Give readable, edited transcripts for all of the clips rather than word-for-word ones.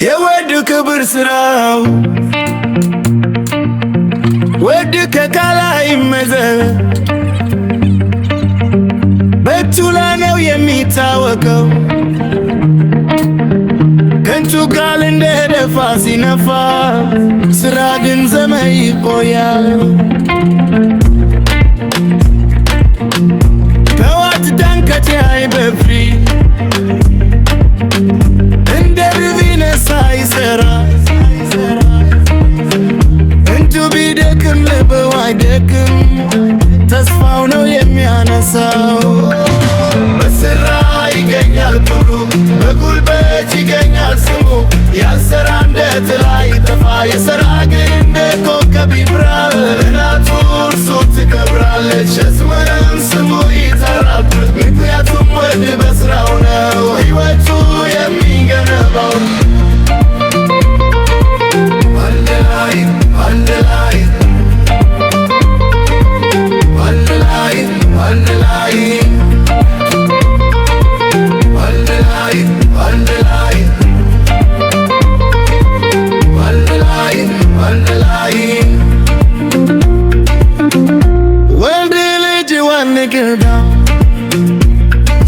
የወድ ክብር ስራው ወድ ከቃላይ መዘን በእጁ ላይ ነው የሚታወቀው። ከንቱ ቃል እንደ ደፋ ሲነፋ ስራ ግን ዘመን ይቆያል። ከዋት ዳንከቲያይ በፍሪ እንደ ርቢነሳ ይሰራ እንቱ ቢደክም ልበው አይደክም ተስፋው ነው የሚያነሳው። በስራ ይገኛል ክብሩ በጉልበት ይገኛል ስሙ። ያልሰራ እንደ ጥላ ይጠፋ የሰራ ግን እንደ ኮከብ ይብራል። እናቱ እርሱ ትከብራለች ሕዝቡንም ስሙ ይጠራል። ምክንያቱም ወድ በስራው ነው ሕይወቱ የሚገነባው።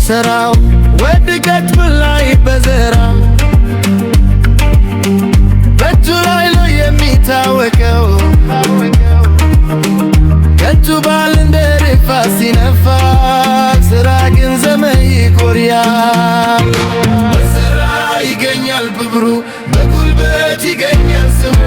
ሰራው ወድቀት ብላይ በዘራ በእጁ ላይ ነው የሚታወቀው። ከንቱ ባል እንደ ንፋስ ሲነፋ ስራ ግን ዘመን ይቆያል። በስራ ይገኛል ክብሩ በጉልበት ይገኛል ስሙ።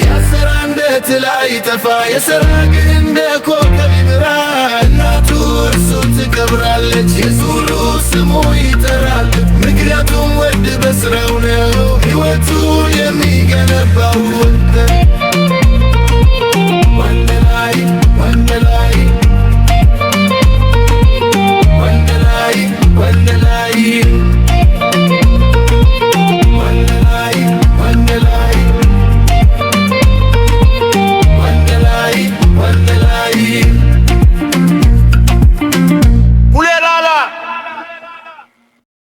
ያልሰራ እንደ ጥላ ይጠፋ የሰራ ግን እንደ ኮከብ ይበራል። እናቱ እርሱ ትከብራለች ሕዝቡ ስሙ ይጠራል። ምክንያቱም ወድ በስራው ነው ሕይወቱ